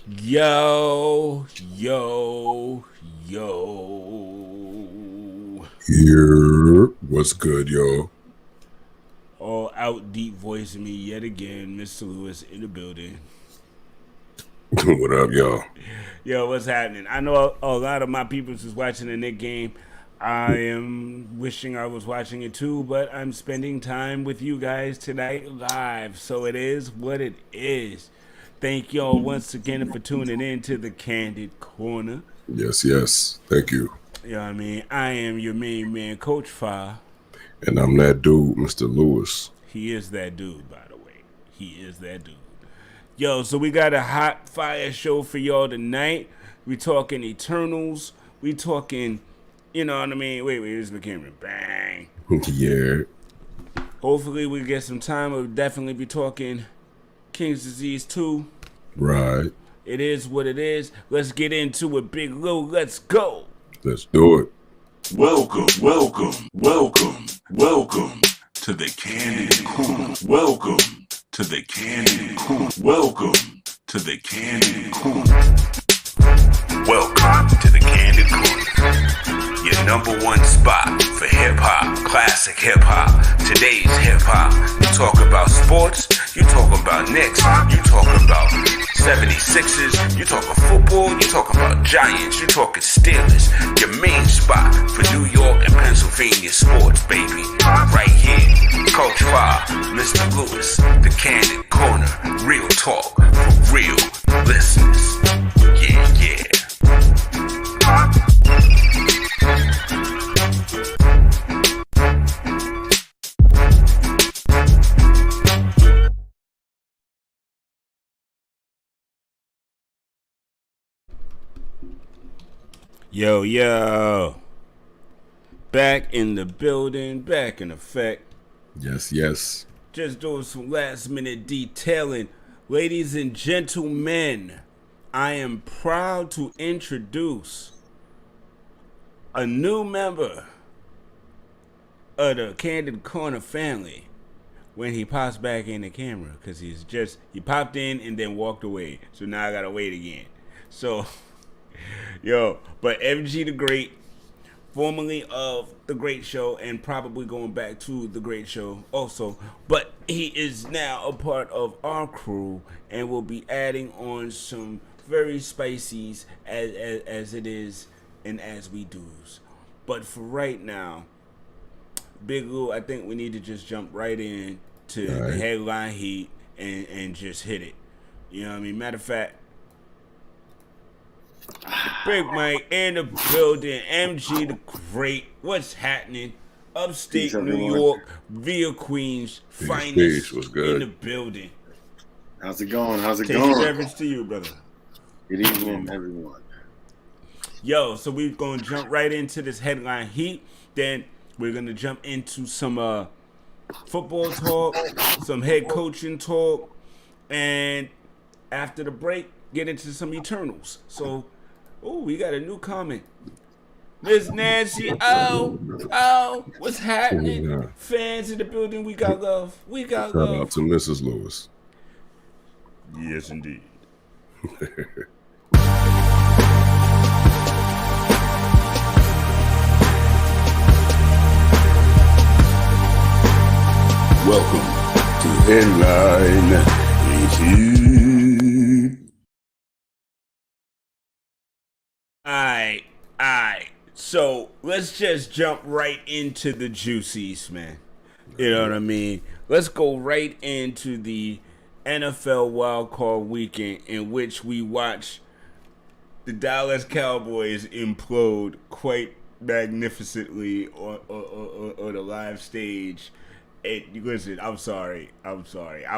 Yo, yo, yo. Here, what's good, yo? All out deep voicing me yet again, Mr. Lewis in the building. What up, y'all? Yo, what's happening? I know a lot of my people is watching the Nick game. I am wishing I was watching it too, but I'm spending time with you guys tonight live. So it is what it is. Thank y'all once again for tuning in to the Candid Corner. Yes. Thank you. You know what I mean? I am your main man, Coach Fa. And I'm that dude, Mr. Lewis. He is that dude, by the way. He is that dude. Yo, so we got a hot fire show for y'all tonight. We talking Eternals. We talking, you know what I mean? Wait, here's the camera. Bang. Yeah. Hopefully we get some time. We'll definitely be talking King's Disease 2. Right. It is what it is. Let's get into it, Big Lou. Let's go. Let's do it. Welcome to the Candid Corner. Welcome to the Candid Corner. Welcome to the Candid Corner. Welcome to the Candid Corner. Your number one spot for hip hop, classic hip hop, today's hip hop. You talk about sports, you talk about Knicks, you talk about 76ers, you talking football, you talking about Giants, you talking Steelers. Your main spot for New York and Pennsylvania sports, baby. Right here, Coach Fa, Mr. Lewis, the Candid Corner. Real talk for real listeners. Yeah. Yo. Back in the building, back in effect. Yes. Just doing some last minute detailing. Ladies and gentlemen, I am proud to introduce a new member of the Candid Corner family when he pops back in the camera, because he popped in and then walked away. So now I gotta wait again. So but MG the Great, formerly of The Great Show and probably going back to The Great Show also, but he is now a part of our crew and will be adding on some very spicies as it is and as we do's. But for right now, Big Lou, I think we need to just jump right in to the headline heat and just hit it. You know what I mean? Matter of fact, Big Mike in the building, MG the Great. What's happening? Upstate New York, via Queens, finest What's good? in the building. How's it going? Take reference to you, brother. Good evening, everyone. Yo, so we're going to jump right into this headline heat. Then we're going to jump into some football talk, some head coaching talk, and after the break, get into some Eternals. So, we got a new comment. Miss Nancy, what's happening? Yeah. Fans in the building, we got love. Shout out to Mrs. Lewis. Yes, indeed. Welcome to Headline Heat. Alright. So let's just jump right into the juicies, man. You know what I mean? Let's go right into the NFL wildcard weekend in which we watch the Dallas Cowboys implode quite magnificently on a live stage. Listen, I'm sorry. I'm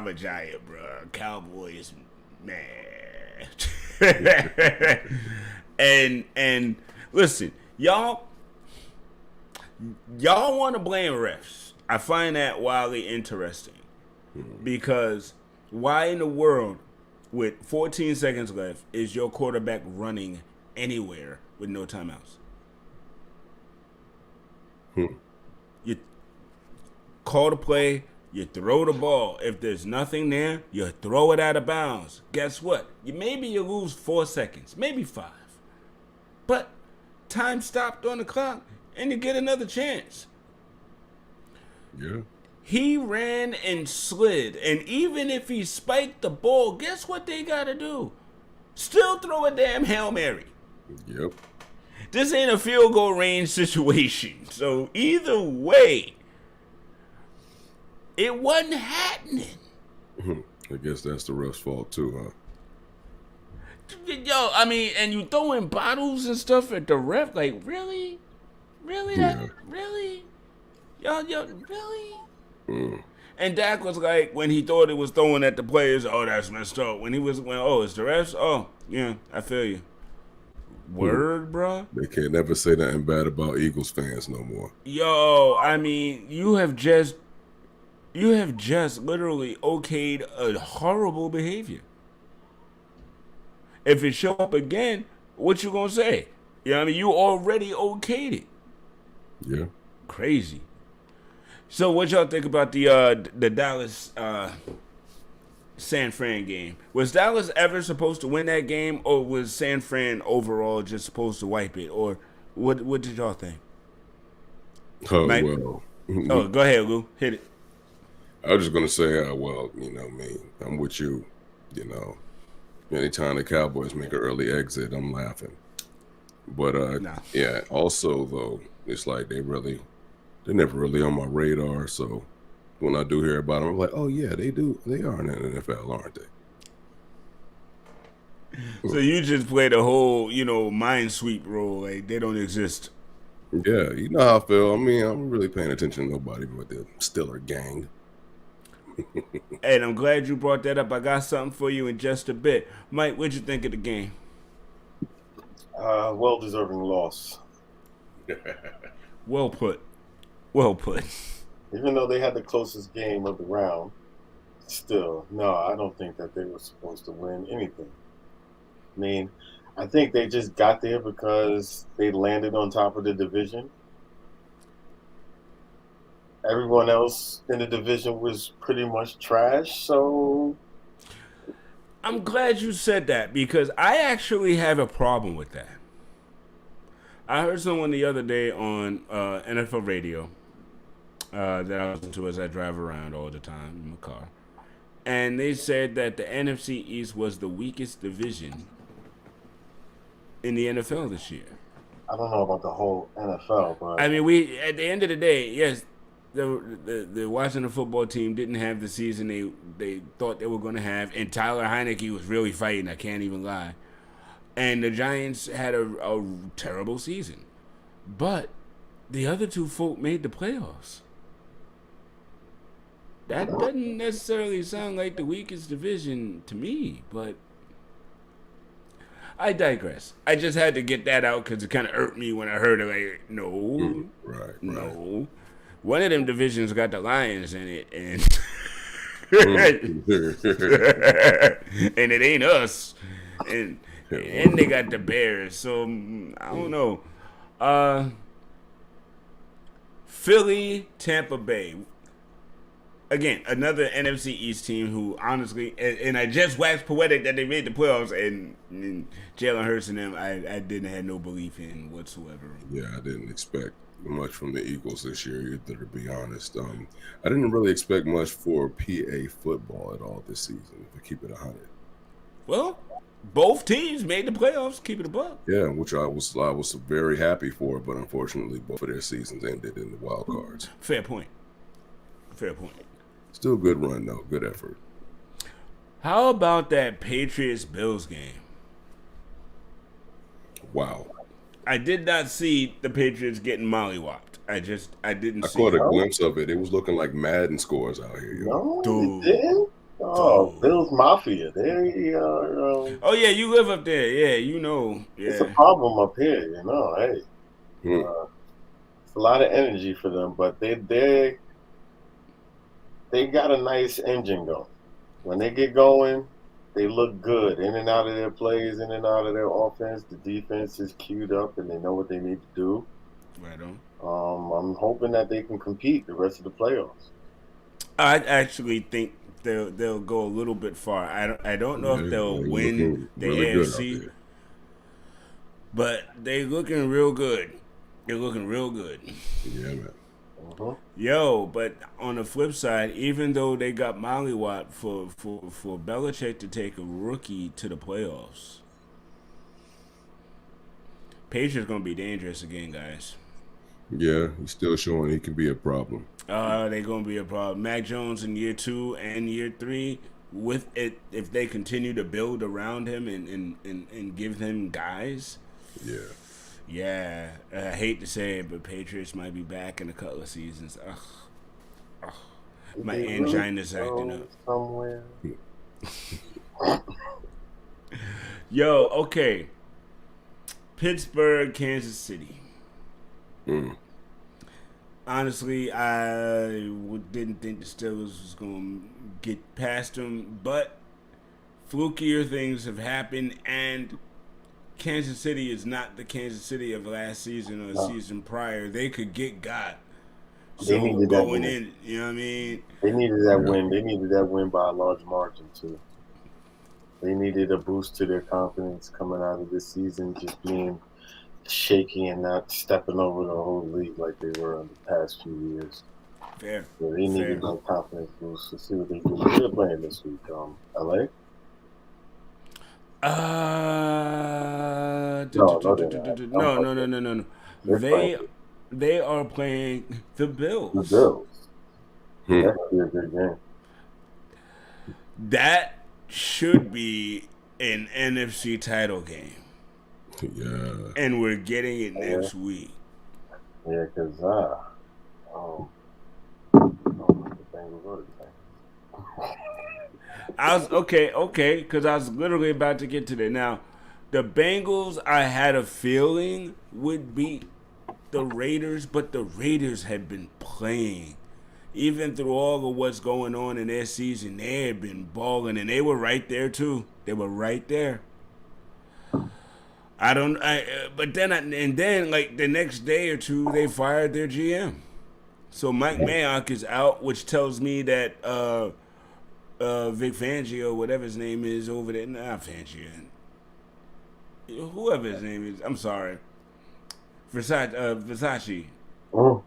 a Giant, bro. Cowboys, man. and listen, y'all want to blame refs. I find that wildly interesting because why in the world, with 14 seconds left, is your quarterback running anywhere with no timeouts? You call the play, You throw the ball. If there's nothing there, you throw it out of bounds. Guess what? Maybe you lose 4 seconds, maybe 5. But time stopped on the clock, and you get another chance. Yeah. He ran and slid, and even if he spiked the ball, guess what they got to do? Still throw a damn Hail Mary. Yep. This ain't a field goal range situation. So either way, it wasn't happening. I guess that's the ref's fault too, huh? Yo, I mean, and you throwing bottles and stuff at the ref, like, really? Really? Yeah. Really? Yo, really? Mm. And Dak was like, when he thought it was throwing at the players, oh, that's messed up. When it's the refs, oh, yeah, I feel you. Word, bruh? They can't never say nothing bad about Eagles fans no more. Yo, I mean, you have just literally okayed a horrible behavior. If it show up again, what you gonna say? You know what I mean? You already okayed it. Yeah. Crazy. So what y'all think about the Dallas San Fran game? Was Dallas ever supposed to win that game, or was San Fran overall just supposed to wipe it? Or what did y'all think? Oh, Mike? well. Oh, go ahead, Lou. Hit it. I was just going to say, well, I'm with you. Anytime the Cowboys make an early exit, I'm laughing. But, Nah. yeah, also, though, it's like they're never really on my radar. So when I do hear about them, I'm like, oh, yeah, they do. They are in the NFL, aren't they? So you just play the whole, mind sweep role. Like, they don't exist. Yeah, you know how I feel. I mean, I'm really paying attention to nobody but the Stiller gang. And I'm glad you brought that up. I got something for you in just a bit. Mike, what'd you think of the game? Well-deserving loss. Well put. Even though they had the closest game of the round, still, no, I don't think that they were supposed to win anything. I mean, I think they just got there because they landed on top of the division. Everyone else in the division was pretty much trash, so... I'm glad you said that, because I actually have a problem with that. I heard someone the other day on NFL radio that I listen to as I drive around all the time in my car. And they said that the NFC East was the weakest division in the NFL this year. I don't know about the whole NFL, but... I mean, at the end of the day, yes, the Washington football team didn't have the season they thought they were going to have, and Tyler Heineke was really fighting, I can't even lie. And the Giants had a terrible season. But the other two folk made the playoffs. That doesn't necessarily sound like the weakest division to me, but I digress. I just had to get that out because it kind of irked me when I heard it. Like, no, no. One of them divisions got the Lions in it, and and it ain't us. And they got the Bears. So I don't know. Philly, Tampa Bay. Again, another NFC East team who, honestly, and I just waxed poetic that they made the playoffs, and Jalen Hurts and them, I didn't have no belief in whatsoever. Yeah, I didn't expect much from the Eagles this year either, to be honest. I didn't really expect much for PA football at all this season, to keep it 100. Well, both teams made the playoffs, keep it a buck. Yeah, which I was very happy for, but unfortunately both of their seasons ended in the wild cards. Fair point. Still good run, though. Good effort. How about that Patriots-Bills game? Wow. I did not see the Patriots getting mollywopped. I didn't see caught a glimpse of it. It was looking like Madden scores out here. No, Dude. they didn't? Oh, Dude. Bills Mafia. They are... Oh, yeah, you live up there. Yeah, you know. Yeah. It's a problem up here, Hey. It's a lot of energy for them, but they got a nice engine going. When they get going, they look good. In and out of their plays, in and out of their offense. The defense is queued up, and they know what they need to do. Right on. I'm hoping that they can compete the rest of the playoffs. I actually think they'll go a little bit far. I don't know if They're they'll win looking the really good out AFC, there. but they looking real good. They're looking real good. Yeah, man. Yo, but on the flip side, even though they got mollywopped for Belichick to take a rookie to the playoffs, Patriots gonna be dangerous again, guys. Yeah, he's still showing he can be a problem. They gonna be a problem. Mac Jones in year 2 and year 3, with it, if they continue to build around him and give him guys. Yeah. Yeah, I hate to say it, but Patriots might be back in a couple of seasons. Ugh. My angina's acting up. Somewhere. Yo, okay. Pittsburgh, Kansas City. Honestly, I didn't think the Steelers was going to get past them, but flukier things have happened, and Kansas City is not the Kansas City of last season or the season prior. They could get got. So going in, you know what I mean? They needed that win. They needed that win by a large margin, too. They needed a boost to their confidence coming out of this season, just being shaky and not stepping over the whole league like they were in the past few years. Fair. So they needed that confidence boost to see what they do. They're playing this week. LA? No. They are playing the Bills. The Bills. That should be a good game. That should be an NFC title game. Yeah. And we're getting it next week. Yeah, because I was okay, because I was literally about to get to that. Now, the Bengals, I had a feeling would beat the Raiders, but the Raiders had been playing. Even through all of what's going on in their season, they had been balling, and they were right there too. They were right there. But then like the next day or two, they fired their GM. So Mike Mayock is out, which tells me that Vic Fangio, whatever his name is over there, not Fangio, whoever his name is, I'm sorry, Versace. Oh.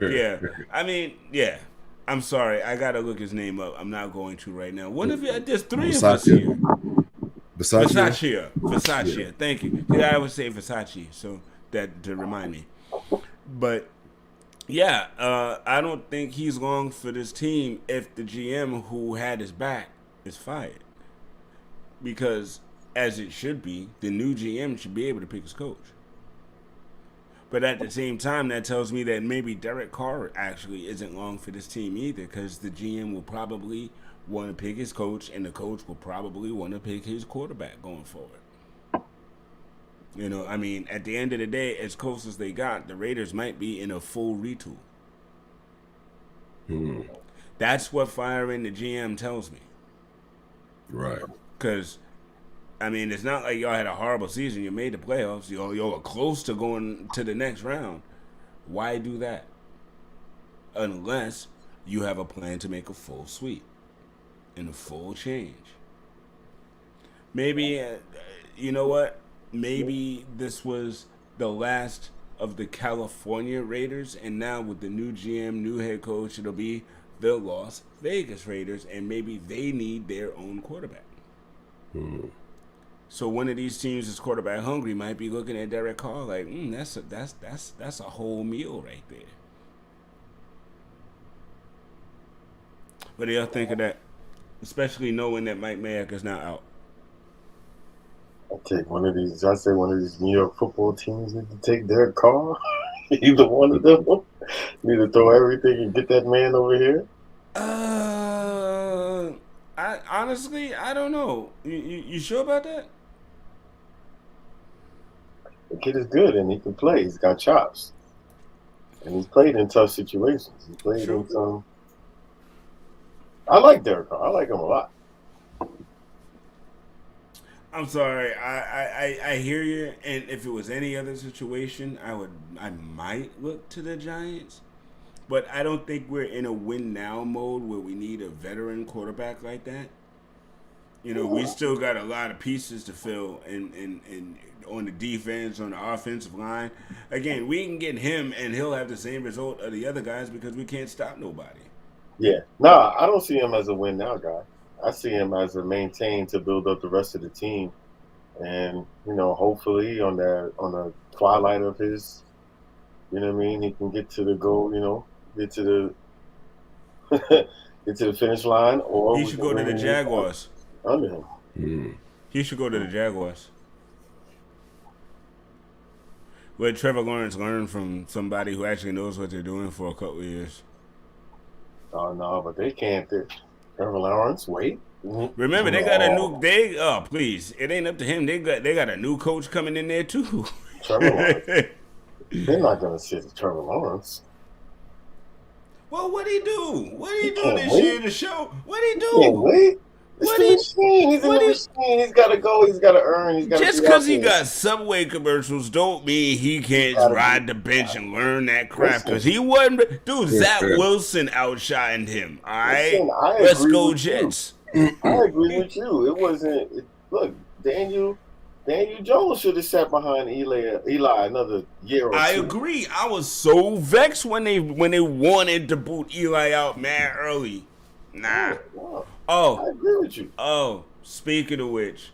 Yeah, I mean, yeah. I'm sorry, I gotta look his name up. I'm not going to right now. One of you, there's three of us here. Versace. Yeah. Thank you. Yeah, I would say Versace, so that to remind me. But yeah, I don't think he's long for this team if the GM who had his back is fired. Because as it should be, the new GM should be able to pick his coach. But at the same time, that tells me that maybe Derek Carr actually isn't long for this team either, because the GM will probably want to pick his coach, and the coach will probably want to pick his quarterback going forward. You know, I mean, at the end of the day, as close as they got, the Raiders might be in a full retool. That's what firing the GM tells me. Right. Because, I mean, it's not like y'all had a horrible season. You made the playoffs. Y'all were close to going to the next round. Why do that? Unless you have a plan to make a full sweep and a full change. Maybe, you know what? Maybe this was the last of the California Raiders, and now with the new GM, new head coach, it'll be the Las Vegas Raiders, and maybe they need their own quarterback. So one of these teams that's quarterback hungry might be looking at Derek Carr like, that's a whole meal right there. What do y'all think of that? Especially knowing that Mike Mayock is now out. I say one of these New York football teams need to take Derek Carr. Either one of them need to throw everything and get that man over here. I honestly, I don't know. You sure about that? The kid is good and he can play. He's got chops, and he's played in tough situations. He played in some. I like Derek Carr. I like him a lot. I'm sorry. I hear you. And if it was any other situation, I might look to the Giants. but I don't think we're in a win now mode where we need a veteran quarterback like that. We still got a lot of pieces to fill in on the defense, on the offensive line. Again, we can get him and he'll have the same result of the other guys because we can't stop nobody. Yeah. No, I don't see him as a win now guy. I see him as a maintain to build up the rest of the team. And, hopefully on the twilight of his, he can get to the goal, get to the get to the finish line, or he should go to the Jaguars. Under him. Mm. He should go to the Jaguars. Where Trevor Lawrence learned from somebody who actually knows what they're doing for a couple of years. Oh no, but they can't. Trevor Lawrence, wait. Remember, they got a new. Please, it ain't up to him. They got a new coach coming in there too. Trevor Lawrence. They're not gonna sit Trevor Lawrence. Well, what'd he do? What'd he do this year to show? What'd he do? Can't wait. It's the machine. He's in the machine. He's got to go. He's got to earn. He's got just because he got Subway commercials don't mean he can't ride the bench and learn that crap. Because he wasn't. Dude, Zach Wilson outshined him. All right? Listen, let's go Jets. I agree with you. It wasn't. Look, Daniel Jones should have sat behind Eli another year or two. I agree. I was so vexed when they wanted to boot Eli out mad early. Nah. I agree with you. Speaking of which,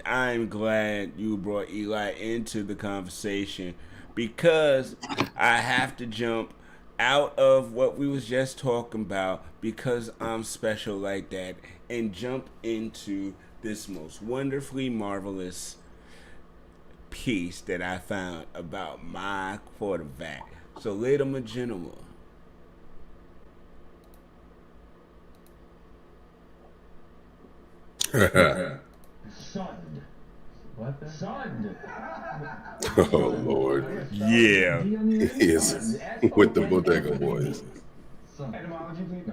I'm glad you brought Eli into the conversation because I have to jump out of what we was just talking about because I'm special like that and jump into this most wonderfully marvelous piece that I found about my quarterback. So, ladies and gentlemen, Son. What? Son. Oh Lord. Yeah. He is with the Bodega Boys. Etymology, please.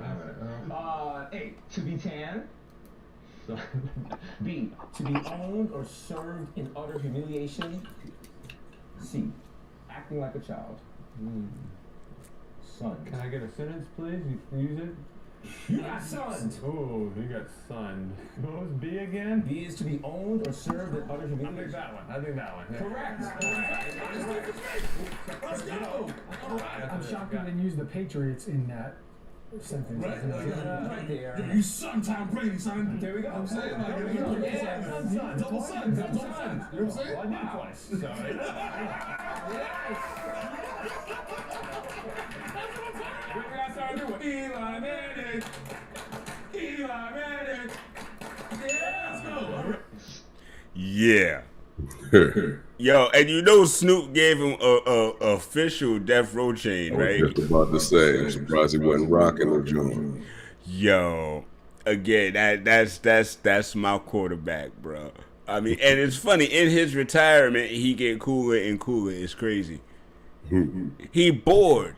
A. To be tan. B. To be owned or served in utter humiliation. C. Acting like a child. Son. Can I get a sentence, please? You use it? You got son. Oh, you got son. What was B again? B is to be owned or served in utter I humiliation. think that one. Yeah. Correct. Let's go. I'm shocked they didn't use the Patriots in that sentence. Right there. You son Tom Brady, son. There we go. I'm saying, like, double son. You know what I'm saying? Well, I did twice. So. We gotta start doing Eli Manning. Yeah, let's go. Yeah. Yo, and Snoop gave him a official death row chain, right? I was just about to say, I'm surprised he wasn't rocking the joint. Yo, again, that's my quarterback, bro. I mean, and it's funny, in his retirement, he get cooler and cooler. It's crazy. He bored.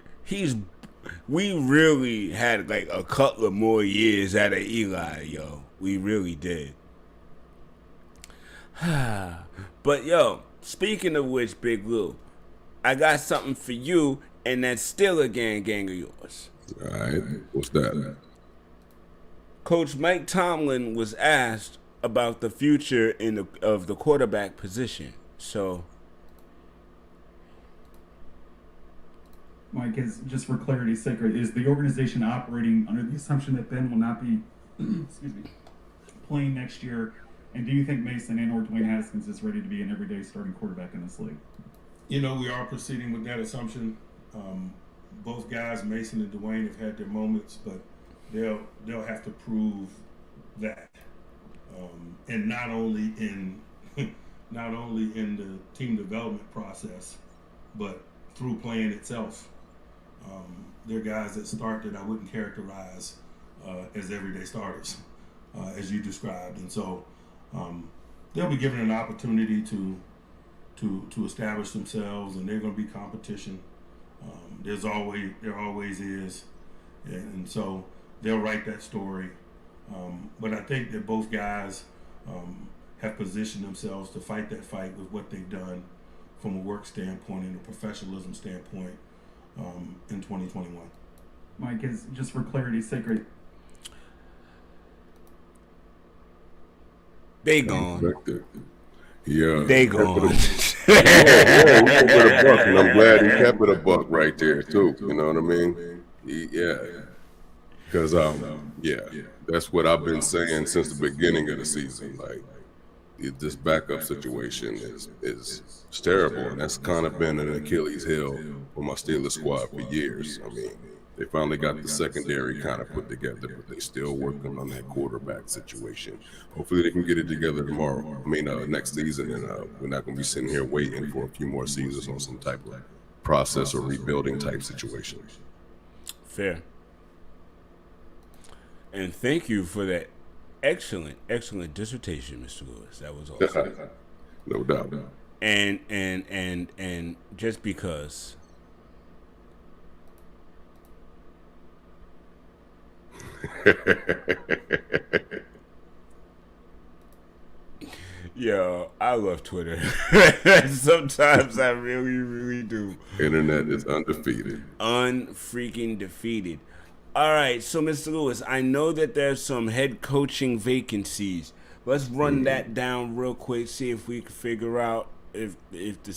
We really had like a couple of more years out of Eli, yo. We really did. But yo, speaking of which, Big Lou, I got something for you, and that's still a gang of yours. All right, what's that? Coach Mike Tomlin was asked about the future of the quarterback position. So, Mike, just for clarity's sake, is the organization operating under the assumption that Ben will not be, playing next year? And do you think Mason and/or Dwayne Haskins is ready to be an everyday starting quarterback in this league? We are proceeding with that assumption. Both guys, Mason and Dwayne, have had their moments, but they'll have to prove that, and not only in the team development process, but through playing itself. They're guys that start that I wouldn't characterize as everyday starters, as you described, and so they'll be given an opportunity to establish themselves, and they're going to be competition. There always is, and so they'll write that story. But I think that both guys have positioned themselves to fight that fight with what they've done from a work standpoint and a professionalism standpoint in 2021. Mike, is just for clarity's sake, right? They gone. Yeah. They gone. Yeah, he kept it a buck, and I'm glad he kept it a buck right there too. You know what I mean? Because that's what I've been saying since the beginning of the season. Like, this backup situation is terrible, and that's kind of been an Achilles heel for my Steelers squad for years. I mean, they finally got the secondary kind of put together, but they still working on that quarterback situation. Hopefully, they can get it together tomorrow. Next season, and we're not going to be sitting here waiting for a few more seasons on some type of process or rebuilding type situation. Fair. And thank you for that excellent dissertation, Mr. Lewis. That was awesome. No doubt. And just because yo, I love Twitter. Sometimes I really do. Internet is undefeated. Unfreaking defeated. All right, so Mr. Lewis, I know that there's some head coaching vacancies. Let's run that down real quick. See if we can figure out if the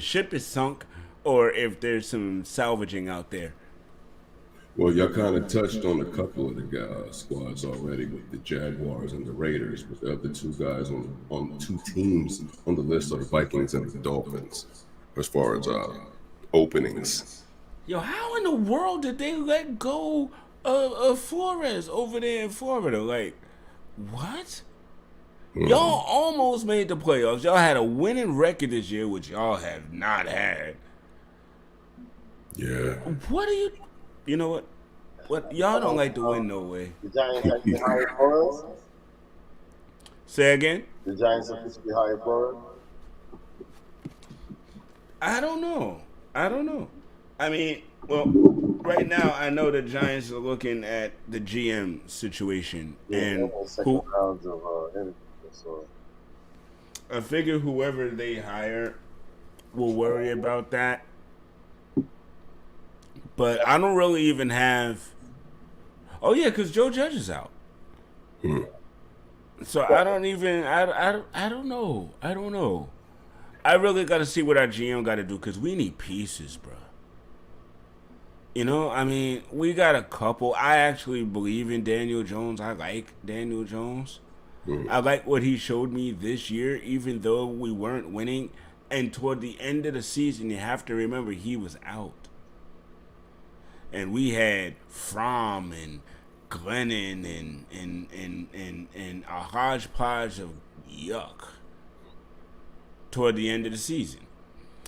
ship is sunk, or if there's some salvaging out there. Well, y'all kind of touched on a couple of the squads already with the Jaguars and the Raiders, but the other two guys on two teams on the list are the Vikings and the Dolphins as far as openings. Yo, how in the world did they let go of Flores over there in Florida? Like, what? Y'all almost made the playoffs. Y'all had a winning record this year, which y'all have not had. Yeah. What are you know what? What y'all don't like to win no way. The Giants actually hired Flores? Say again? The Giants officially hired Flores? I don't know. I mean, well, right now I know the Giants are looking at the GM situation, and rounds of interviews, so. I figure whoever they hire will worry about that. But I don't really even have. Oh yeah, because Joe Judge is out. So I don't even. I don't know. I really got to see what our GM got to do, because we need pieces, bro. You know, I mean, we got a couple. I actually believe in Daniel Jones. I like Daniel Jones. I like what he showed me this year, even though we weren't winning. And toward the end of the season, you have to remember he was out. And we had Fromm and Glennon and a hodgepodge of yuck toward the end of the season.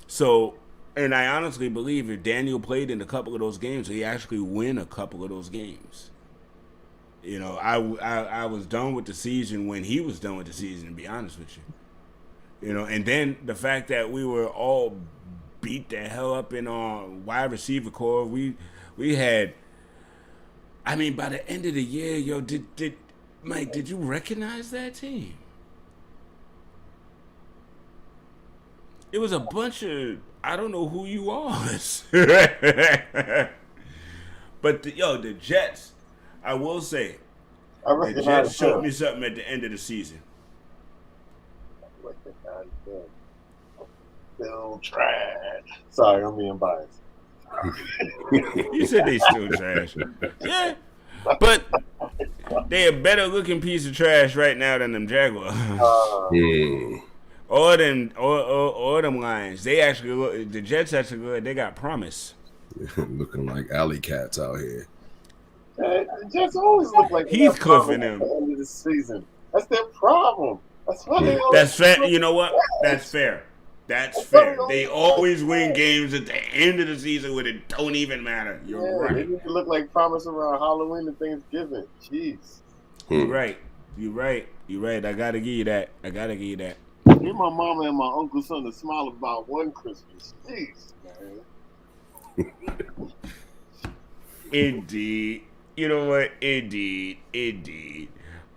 So, and I honestly believe if Daniel played in a couple of those games, he actually win a couple of those games. You know, I was done with the season when he was done with the season, to be honest with you. You know, and then the fact that we were all beat the hell up in our wide receiver core, we had, I mean, by the end of the year, yo, did Mike, did you recognize that team? It was a bunch of, I don't know who you was. But, the Jets, I will say, the Jets showed me something at the end of the season. Still trash. Sorry, I'm being biased. You said they still trash. Yeah, but they a better looking piece of trash right now than them Jaguars. Or them Lions. They actually look, the Jets actually look, they got promise. Looking like alley cats out here. The Jets always look like Heathcliff in them. At the end of the season. That's their problem. That's why they That's fair. You know what? That's fair. That's fair. They always win games at the end of the season when it don't even matter. You're right. They need to look like promise around Halloween and Thanksgiving. Jeez. You're right. I gotta give you that. Give my mama and my uncle something to smile about one Christmas. Jeez, man. Indeed. You know what? Indeed.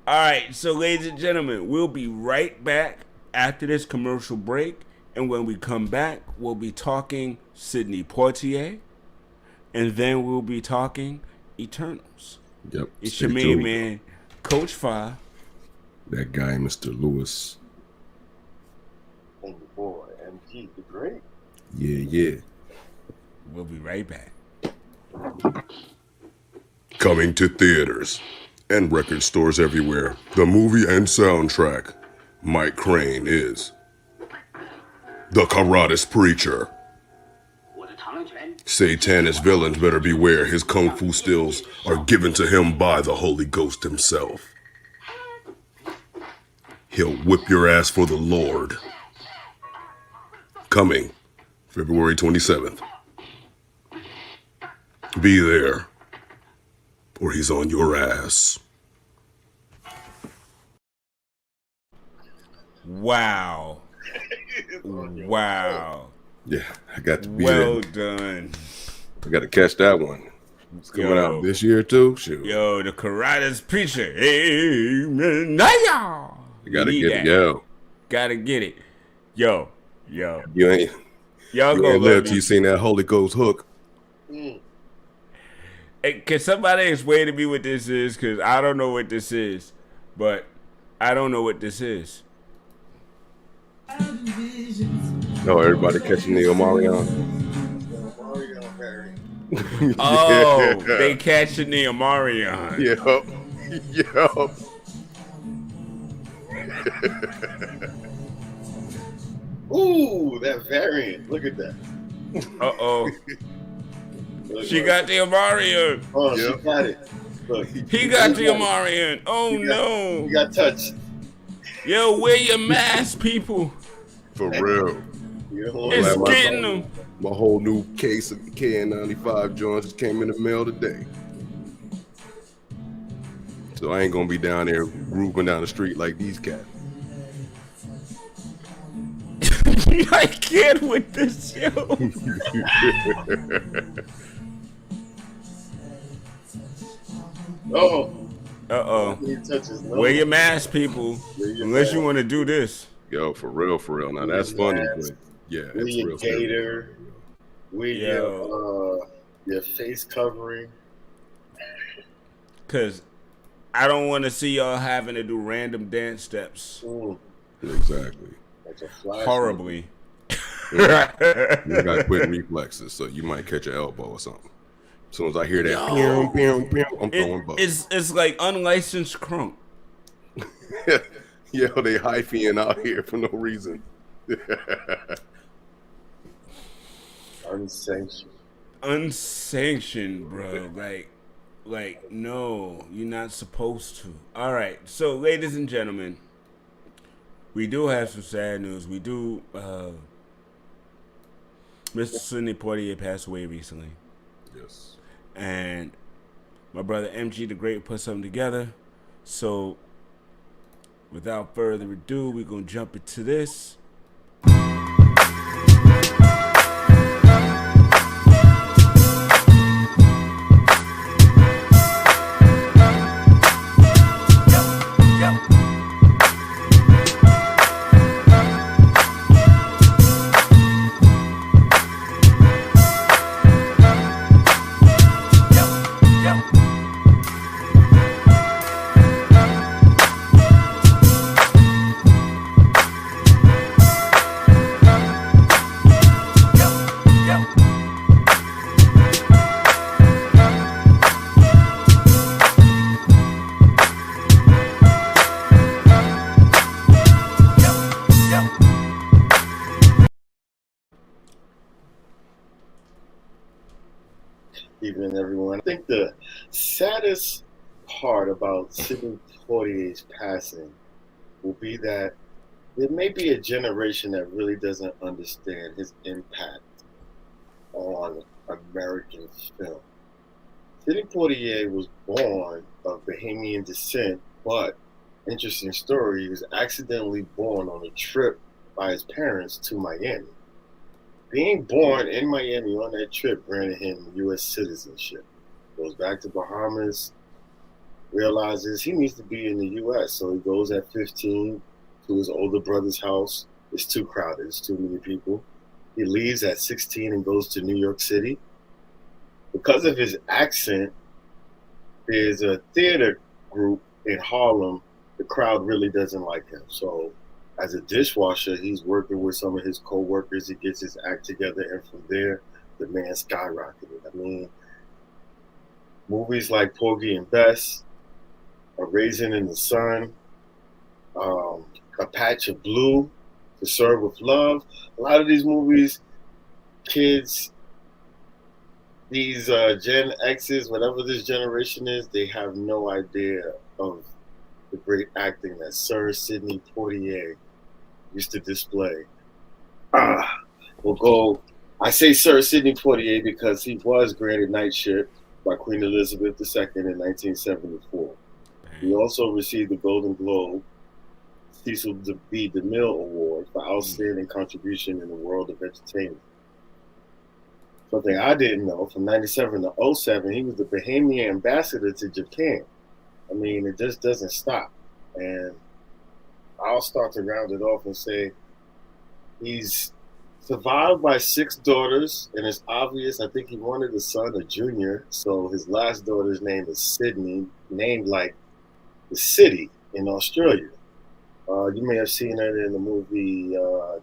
All right. So, ladies and gentlemen, we'll be right back after this commercial break, And when we come back, we'll be talking Sidney Poitier, and then we'll be talking Eternals. Yep. It's your main man, Coach Fi. That guy, Mr. Lewis. And your boy, MG the Great. Yeah. We'll be right back. Coming to theaters and record stores everywhere, the movie and soundtrack Mike Crane is the Karate's Preacher. Satanist villains better beware. His kung fu skills are given to him by the Holy Ghost himself. He'll whip your ass for the Lord. Coming February 27th. Be there, or he's on your ass. Wow. Wow. Yeah, I got to be Well there. done. I got to catch that one. It's coming out this year too. Shoot. Yo, the Karate's Preacher. Amen. Naya. You gotta get it, yo. Gotta get it. Yo. You ain't Y'all you gonna ain't love live till you seen that Holy Ghost hook. Hey, can somebody explain to me what this is? Because I don't know what this is. But I don't know what this is. No, everybody catching the Omarion. Oh, they catching the Omarion. Yup. Ooh, that variant. Look at that. Uh-oh. She got the Omarion. Oh, she got it. Look, He got the Omarion. Oh, no. You got touched. Yo, wear your mask, people. For real. It's getting them. My whole new case of KN95 joints just came in the mail today. So I ain't gonna be down there grooving down the street like these cats. I can't with this, yo. Uh-oh. Wear your mask, people. Unless you want to do this. Yo, for real. Now that's funny, but yeah, Wear it's your real. gator. Wear your face covering. Cause I don't want to see y'all having to do random dance steps. Exactly. That's a flash. Horribly. You got quick reflexes, so you might catch an elbow or something. As soon as I hear that, pew, pew, pew, I'm throwing bucks. It's like unlicensed crunk. Yo, they hypheing out here for no reason. Unsanctioned, bro. Like, no, you're not supposed to. All right, so ladies and gentlemen, we do have some sad news. We do. Mr. Sidney Poitier passed away recently. Yes. And my brother MG the Great put something together. So, without further ado, we're going to jump into this. Evening, everyone. I think the saddest part about Sidney Poitier's passing will be that there may be a generation that really doesn't understand his impact on American film. Sidney Poitier was born of Bahamian descent, but interesting story, he was accidentally born on a trip by his parents to Miami. Being born in Miami on that trip granted him U.S. citizenship. Goes back to Bahamas, realizes he needs to be in the U.S., so he goes at 15 to his older brother's house, It's too crowded. It's too many people. He leaves at 16 and goes to New York City. Because of his accent, there's a theater group in Harlem. The crowd really doesn't like him. So as a dishwasher, he's working with some of his co-workers. He gets his act together, and from there, the man skyrocketed. I mean, movies like Porgy and Bess, A Raisin in the Sun, A Patch of Blue, To Serve with Love. A lot of these movies, kids, these Gen X's, whatever this generation is, they have no idea of the great acting that Sir Sidney Poitier used to display. We'll go. I say Sir Sidney Poitier because he was granted knightship by Queen Elizabeth II in 1974. He also received the Golden Globe Cecil B. DeMille Award for outstanding contribution in the world of entertainment. Something I didn't know, from 97 to 07, he was the Bahamian ambassador to Japan. I mean, it just doesn't stop. And I'll start to round it off and say he's survived by 6 daughters, and it's obvious, I think he wanted a son, a junior, so his last daughter's name is Sydney, named like the city in Australia. You may have seen it in the movie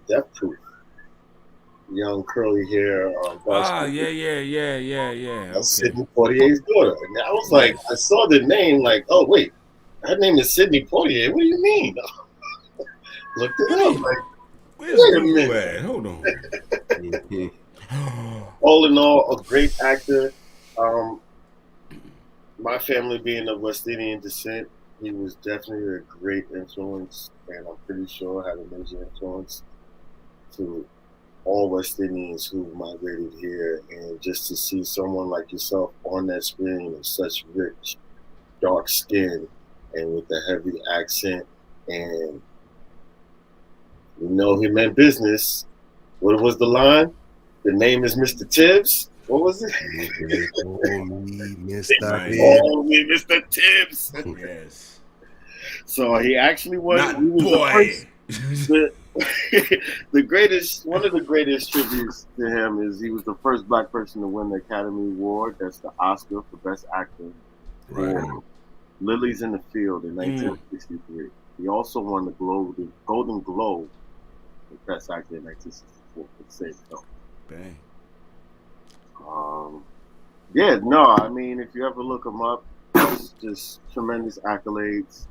Death Proof. Young curly hair. Yeah. Okay. Sidney Poitier's daughter. And I was like, I saw the name, like, oh, wait, her name is Sidney Poitier. What do you mean? Looked it up. Like, wait a minute. Hold on. All in all, a great actor. My family being of West Indian descent, he was definitely a great influence, and I'm pretty sure had a major influence to all West Indians who migrated here. And just to see someone like yourself on that screen with such rich, dark skin and with a heavy accent, and you know he meant business. What was the line? The name is Mr. Tibbs. What was it? Mr. Tibbs. Yes. So he actually was. Not he was boy. The greatest, one of the greatest tributes to him is he was the first black person to win the Academy Award. That's the Oscar for Best Actor. Right. For Lilies in the Field in 1963. He also won the Golden Globe for Best Actor in 1964 for the same film. Bang. Yeah, no, I mean, if you ever look him up, it's just tremendous accolades.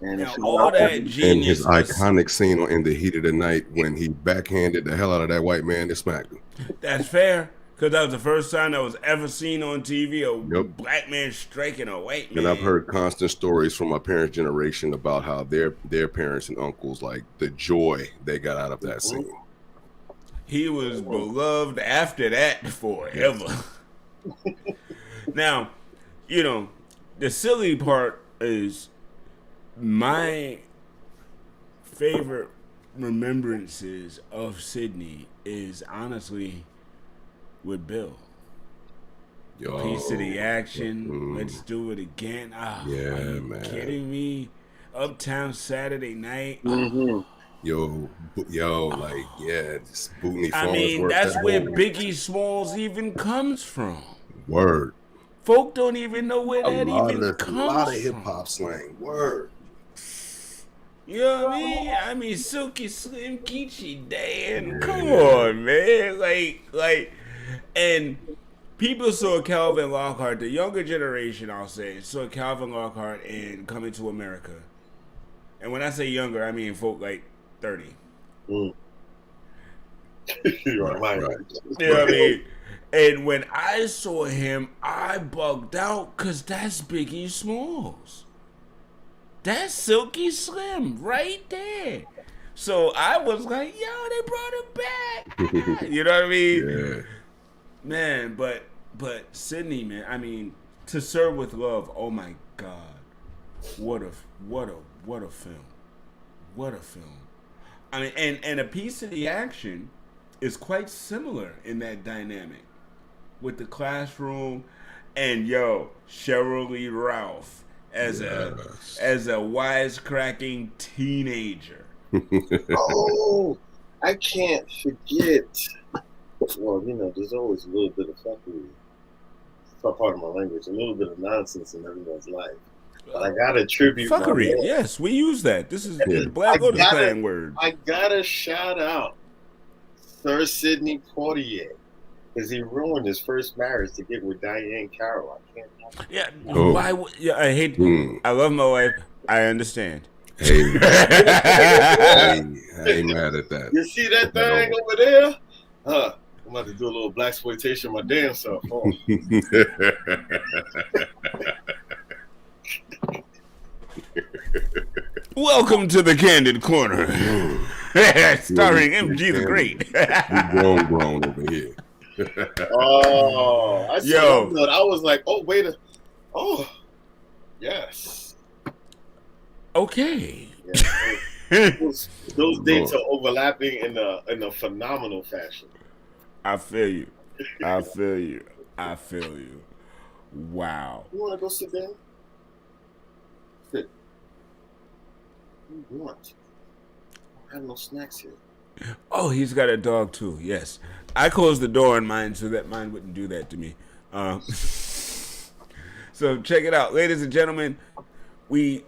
And all that genius. And his iconic scene in The Heat of the Night when he backhanded the hell out of that white man that smacked him. That's fair, because that was the first time that was ever seen on TV, a black man striking a white man. And I've heard constant stories from my parents' generation about how their parents and uncles, like the joy they got out of that scene. He was beloved after that forever. Now, you know, the silly part is my favorite remembrances of Sidney is honestly with Bill. Piece of the Action. Let's do it again. Oh, yeah, are you man. kidding me? Uptown Saturday Night. Yo, like, yeah, this Bootney I mean, that's where Biggie Smalls even comes from. Word. Folk don't even know where that even comes from. A lot of hip hop slang. Word. You know what I mean? Silky Slim, Geechee Dan. Come on, man. Like, and people saw Calvin Lockhart, the younger generation, I'll say, saw Calvin Lockhart in Coming to America. And when I say younger, I mean folk like 30. You're right. You know what I mean? And when I saw him, I bugged out because that's Biggie Smalls. That's Silky Slim right there. So I was like, yo, they brought him back. You know what I mean? Yeah. Man, but Sidney, man, I mean, To Serve with Love, oh my God. What a film. What a film. I mean, and a piece of the action is quite similar in that dynamic with the classroom and Cheryl Lee Ralph as a wisecracking teenager. Oh, I can't forget. Well, there's always a little bit of fuckery. It's not part of my language. A little bit of nonsense in everyone's life. But I gotta tribute my Fuckery. man. Yes, we use that. This is Yeah. Black Otis Clan word. I gotta shout out Sir Sidney Poitier because he ruined his first marriage to get with Diane Carroll. I can't. Yeah. Oh. Why? Yeah. I hate. I love my wife. I understand. Hey, I ain't mad at that. You see that thing over there? I'm about to do a little blaxploitation of my damn self. Oh. Welcome to the Candid Corner, starring MG the Great. grown over here. Oh, I Yo. saw that. I was like, oh, wait a. Oh, yes. Okay. Yeah. Those dates are overlapping in a phenomenal fashion. I feel you. I feel you. I feel you. Wow. You want to go sit down? Sit. What do you want? I have no snacks here. Oh, he's got a dog too. Yes, I closed the door on mine so that mine wouldn't do that to me. So check it out, ladies and gentlemen. We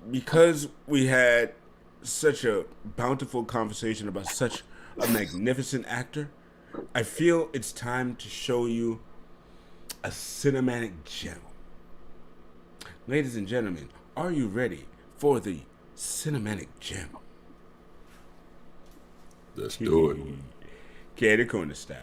because we had such a bountiful conversation about such a magnificent actor, I feel it's time to show you a cinematic gem. Ladies and gentlemen, are you ready for the cinematic gem? Let's do it. Candid Corner style.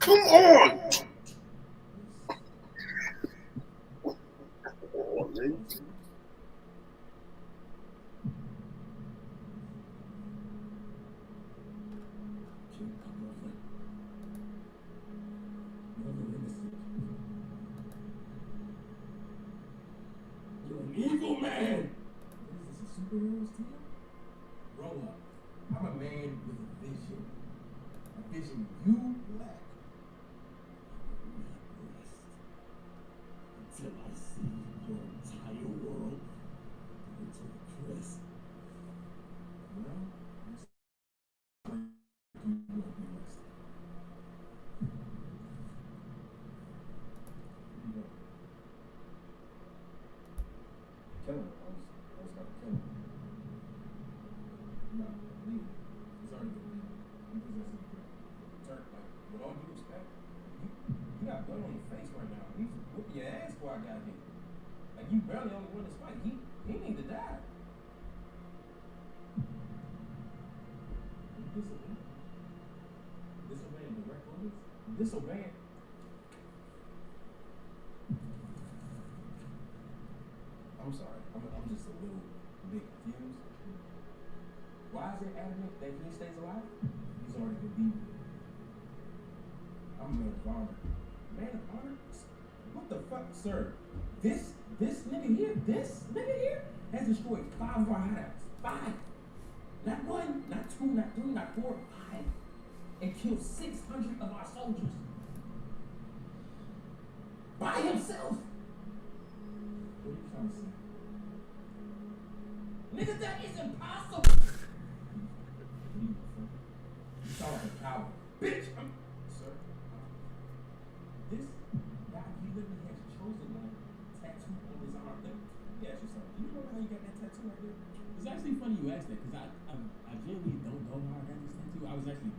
Come on! Oh, man. You're an evil man! Is this a superhero's deal? Roll up. I'm a man with a vision. A vision you lack. Until I see your entire world into the dress. Well, you won't be rest. Kill him. I was gonna kill him. No, leave him. He's already been leaving. You possess him. Turn, like, with all due respect, you got blood on your face right now. He's whooping your ass before I got here. Like, you barely only won this fight. He need to die. Disobeying? Disobeying direct orders? Disobeying? I'm sorry. I'm just a little bit confused. Why is it adamant that he stays alive? He's already been beaten. I'm a man of honor. Man of honor? What the fuck, sir? This nigga here has destroyed 5 of our hideouts. 5. Not 1, not 2, not 3, not 4, 5. And killed 600 of our soldiers. By himself. What are you trying to say? Nigga, that is impossible. You sound like a coward. Bitch, sir. This guy, he literally has chosen one tattoo on his arm. Let me ask you something. Do you know how you got that tattoo right there? It's actually funny you asked that, because I genuinely don't know how I got this tattoo. I was actually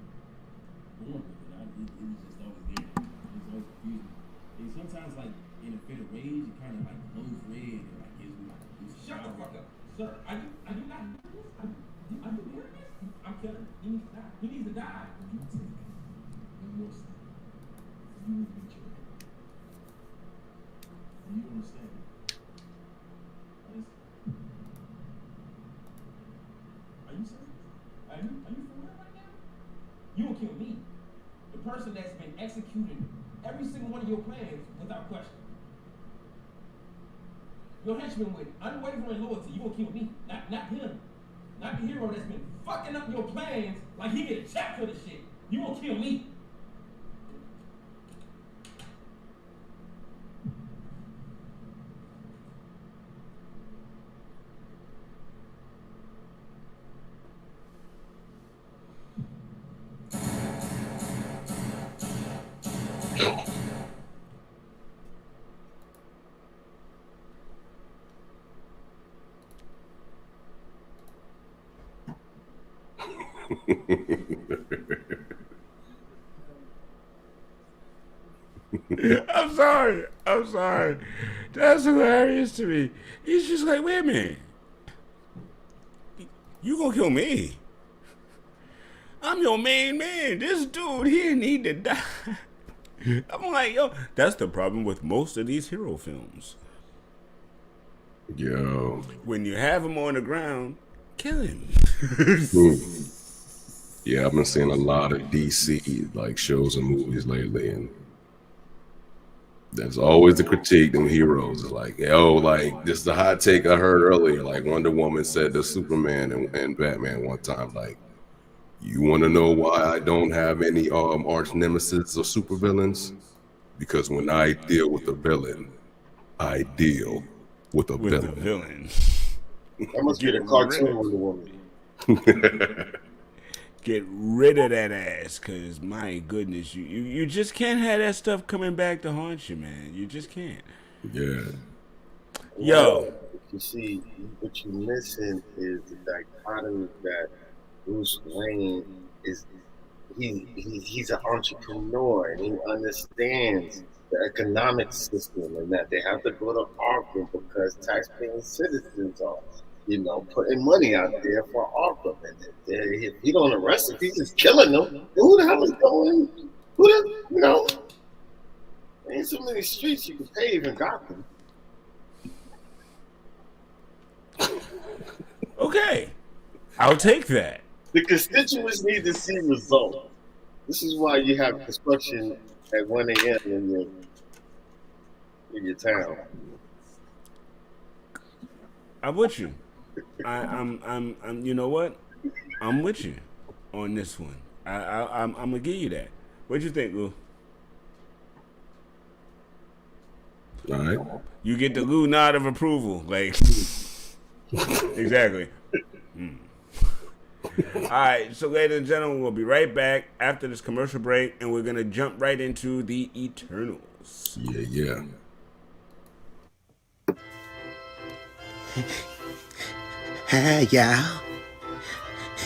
born with it. It was just always there. It was always confusing. And sometimes, like, in a fit of rage, it kind of, like, glows red and, like, gives me, like, this. Shut the fuck up. Sir, I do not do this. I do hear this. I'm killing. He needs to die. Are you for real right now? You gonna kill me, the person that's been executing every single one of your plans without question. Your henchman with unwavering loyalty. You gonna kill me, not him, not the hero that's been fucking up your plans like he get a check for the shit. You gonna kill me. I'm sorry. That's hilarious to me. He's just like, wait a minute. You gonna kill me? I'm your main man. This dude here need to die. I'm like, yo, that's the problem with most of these hero films. Yo. When you have him on the ground, kill him. Yeah, I've been seeing a lot of DC like shows and movies lately, and there's always the critique them heroes. It's like, yo, like this is the hot take I heard earlier. Like Wonder Woman said to Superman and Batman one time, like, you want to know why I don't have any arch nemesis or supervillains? Because when I deal with a villain, I deal with a villain. That must be the cartoon Wonder Woman. Get rid of that ass, cause my goodness, you just can't have that stuff coming back to haunt you, man. You just can't. Yeah. Yo. You see, what you're missing is the dichotomy that Bruce Wayne is. He's an entrepreneur and he understands the economic system, and that they have to go to Arkham because taxpaying citizens are, putting money out there for Arkham. And if he don't arrest him, he's just killing them. Who the hell is going? There ain't so many streets you can pave in Gotham. Okay, I'll take that. The constituents need to see results. This is why you have construction at 1 a.m. in your town. I'm with you. I'm. You know what? I'm with you on this one. I'm gonna give you that. What you think, Lou? All right. You get the Lou nod of approval, like exactly. All right, so ladies and gentlemen, we'll be right back after this commercial break, and we're gonna jump right into the Eternals. Yeah. Hi, y'all.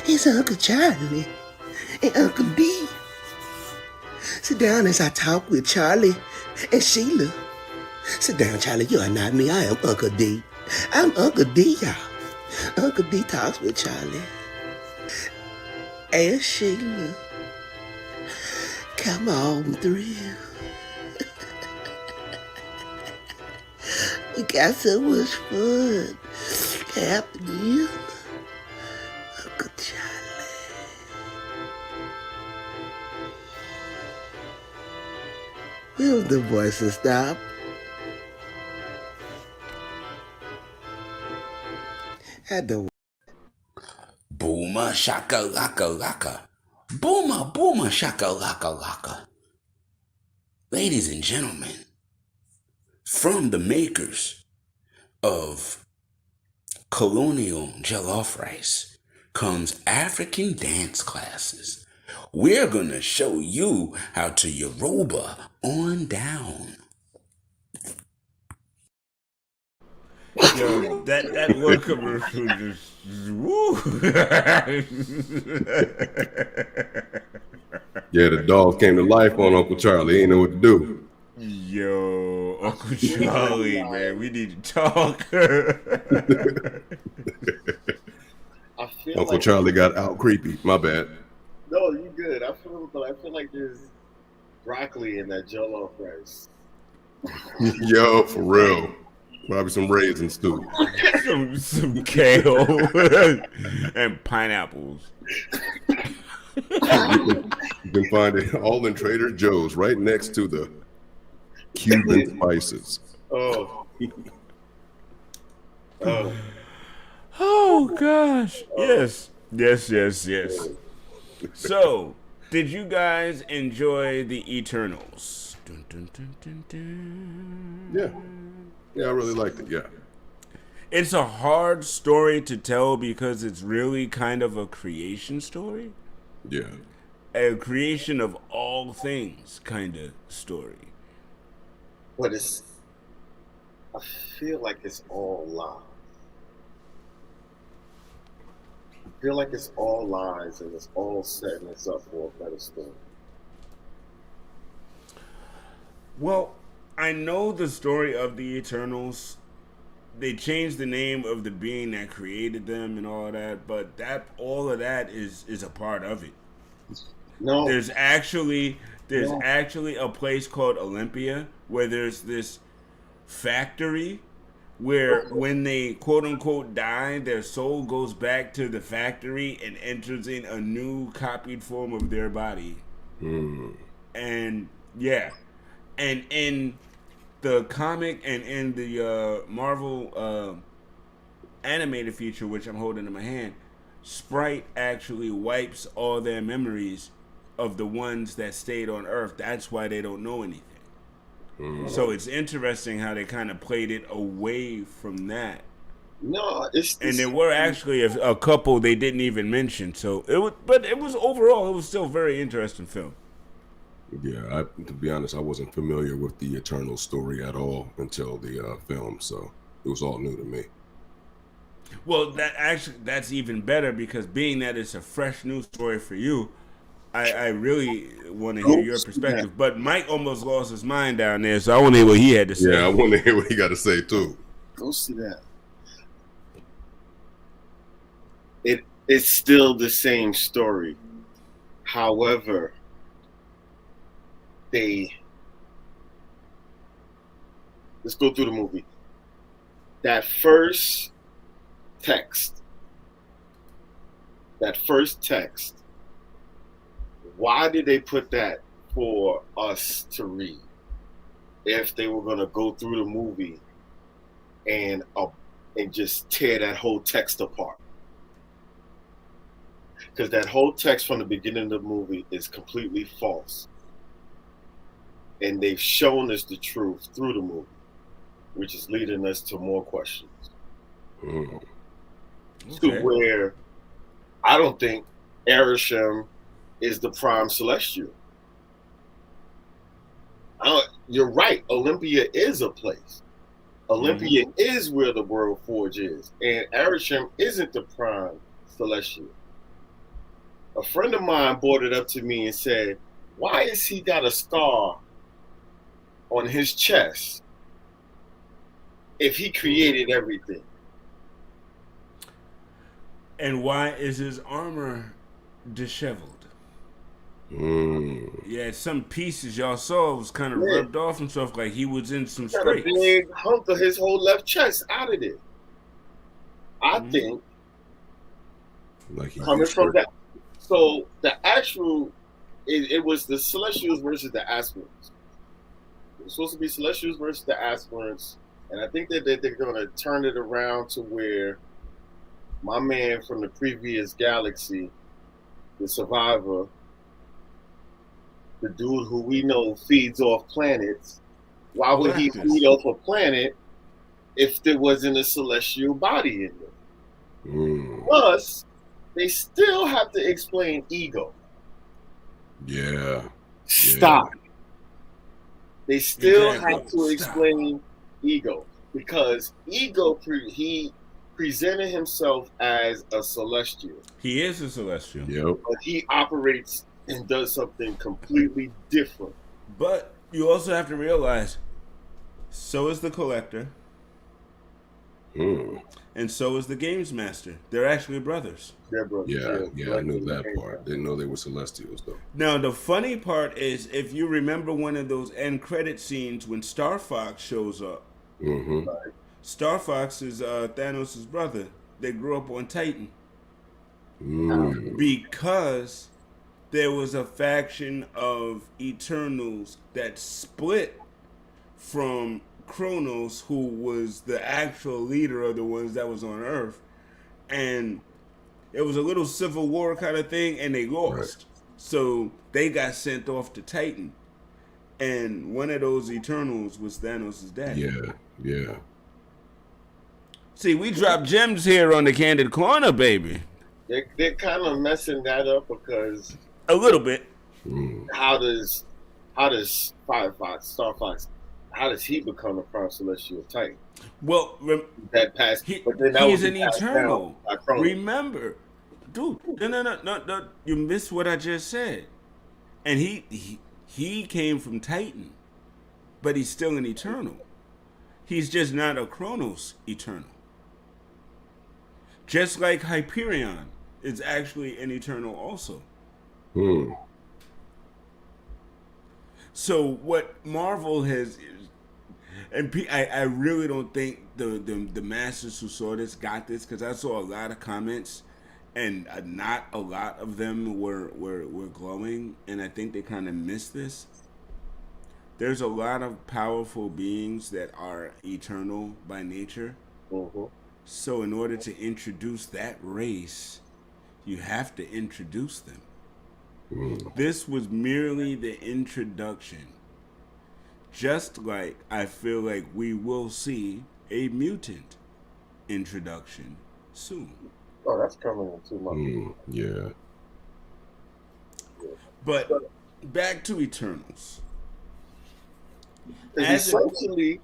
It's Uncle Charlie and Uncle D. Sit down as I talk with Charlie and Sheila. Sit down, Charlie. You are not me. I am Uncle D. I'm Uncle D, y'all. Uncle D talks with Charlie and Sheila. Come on through. We got so much fun happening. Uncle Charlie. Will the voices stop? At the Boomer shaka laka laka. Boomer shaka laka laka. Ladies and gentlemen, from the makers of colonial jollof rice comes African dance classes. We're gonna show you how to Yoruba on down. Yo, that one commercial just woo. Yeah, the dog came to life on Uncle Charlie. He ain't know what to do. Yo, Uncle Charlie, man, we need to talk. Uncle Charlie got out creepy. My bad. No, you good. I feel like there's broccoli in that jollof rice. Yo, for real. Probably some raisins too. some kale and pineapples. You can find it all in Trader Joe's, right next to the Cuban spices. Oh. Oh. Oh gosh. Yes. So, did you enjoy the Eternals? Dun, dun, dun, dun, dun. Yeah, I really liked it. Yeah. It's a hard story to tell because it's really kind of a creation story. Yeah. A creation of all things kind of story. But I feel like it's all lies. I feel like it's all lies and it's all setting us up for a better story. Well, I know the story of the Eternals. They changed the name of the being that created them and all that, but all of that is a part of it. No. There's actually a place called Olympia where there's this factory where when they quote unquote die, their soul goes back to the factory and enters in a new copied form of their body. And yeah. And in the comic and in the Marvel animated feature, which I'm holding in my hand, Sprite actually wipes all their memories of the ones that stayed on Earth. That's why they don't know anything. So it's interesting how they kind of played it away from that. No, and there were actually a couple they didn't even mention. So it was overall, it was still a very interesting film. Yeah, to be honest, I wasn't familiar with the Eternal story at all until the film, so it was all new to me. Well, that's even better because being that it's a fresh new story for you, I really want to hear your perspective. But Mike almost lost his mind down there, so I want to hear what he had to say. Yeah, I want to hear what he got to say too. Go see that. It's still the same story. However, let's go through the movie. That first text, why did they put that for us to read if they were going to go through the movie and just tear that whole text apart? Because that whole text from the beginning of the movie is completely false. And they've shown us the truth through the movie, which is leading us to more questions. Okay. To where I don't think Arishem is the prime celestial. You're right. Olympia is a place. Olympia is where the World Forge is. And Arishem isn't the prime celestial. A friend of mine brought it up to me and said, why has he got a scar on his chest if he created everything? And why is his armor disheveled? Yeah, some pieces y'all saw was kind of rubbed off and stuff, like he was in some straits. A big hunk of his whole left chest out of there. I think like coming from that. So the actual, it was the Celestials versus the Aspirants. It was supposed to be Celestials versus the Aspirants, and I think that they're going to turn it around to where my man from the previous galaxy, the Survivor, the dude who we know feeds off planets, why would he feed off a planet if there wasn't a celestial body in there? Plus, they still have to explain ego. Yeah. Stop. They still have to explain ego because ego, he presented himself as a celestial. He is a celestial. Yep. But he operates and does something completely different. But you also have to realize, so is the Collector. And so is the Games Master. They're actually brothers. They're brothers. Yeah, I knew that part. Didn't know they were Celestials, though. Now, the funny part is, if you remember one of those end credit scenes when Star Fox shows up, Star Fox is Thanos' brother. They grew up on Titan because there was a faction of Eternals that split from Kronos, who was the actual leader of the ones that was on Earth, and it was a little civil war kind of thing, and they lost. Right. So they got sent off to Titan, and one of those Eternals was Thanos' dad. Yeah. See, we drop gems here on the Candid Corner, baby. They're kind of messing that up because a little bit. How does Firefox, Star Fox, how does he become a Prime Celestial Titan? Well, that passed. But then that he's an Eternal. Remember, dude. No. You missed what I just said. And he came from Titan, but he's still an Eternal. He's just not a Kronos Eternal. Just like Hyperion is actually an Eternal also. So what Marvel has, and I really don't think the masters who saw this got this, because I saw a lot of comments, and not a lot of them were glowing, and I think they kind of missed this. There's a lot of powerful beings that are eternal by nature. So in order to introduce that race, you have to introduce them. This was merely the introduction. Just like I feel like we will see a mutant introduction soon. Oh, that's coming in 2 months. Yeah. But back to Eternals. Essentially,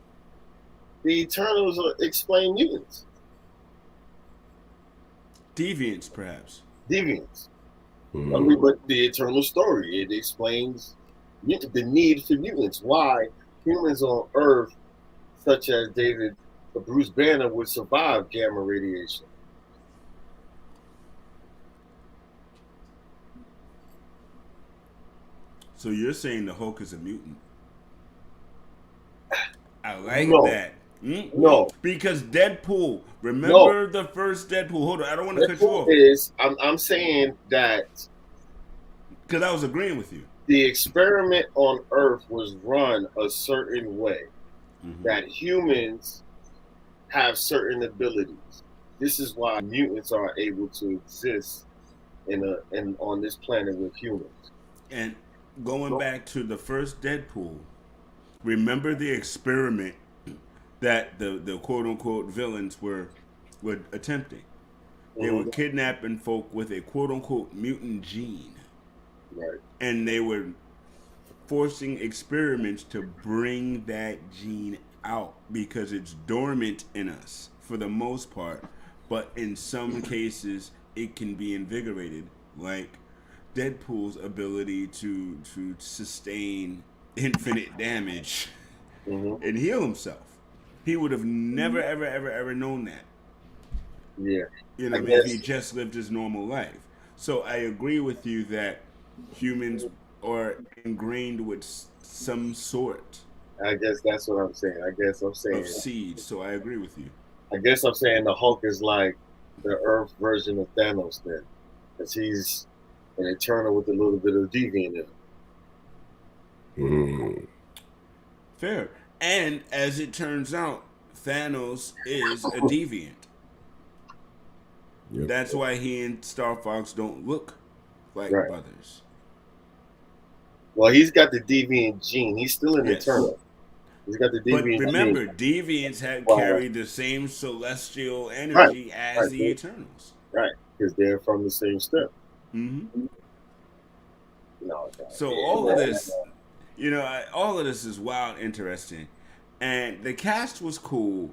the Eternals explain mutants. Deviants, perhaps. Deviants. I mean, but the Eternal story, it explains the need for mutants. Why humans on Earth, such as Bruce Banner, would survive gamma radiation. So you're saying the Hulk is a mutant? I like that. No, because Deadpool. Remember the first Deadpool? Hold on, I don't want to cut you off. I'm saying that because I was agreeing with you. The experiment on Earth was run a certain way, that humans have certain abilities. This is why mutants are able to exist in on this planet with humans. And going back to the first Deadpool, remember the experiment that the quote unquote villains were attempting. They were kidnapping folk with a quote unquote mutant gene. Right. And they were forcing experiments to bring that gene out because it's dormant in us for the most part, but in some cases it can be invigorated, like Deadpool's ability to sustain infinite damage and heal himself. He would have never, ever known that. Yeah. You know, if he just lived his normal life. So I agree with you that humans are ingrained with some sort. I guess that's what I'm saying. Of seed. So I agree with you. I guess I'm saying the Hulk is like the Earth version of Thanos then. Because he's an Eternal with a little bit of deviant in him. Fair. And as it turns out, Thanos is a deviant. Yep. That's why he and Star Fox don't look like brothers. Well, he's got the deviant gene. He's still an Eternal. He's got the deviant gene. But remember, deviants carry the same celestial energy as the Eternals. Right, because they're from the same step. So all of this, all of this is wild, interesting, and the cast was cool.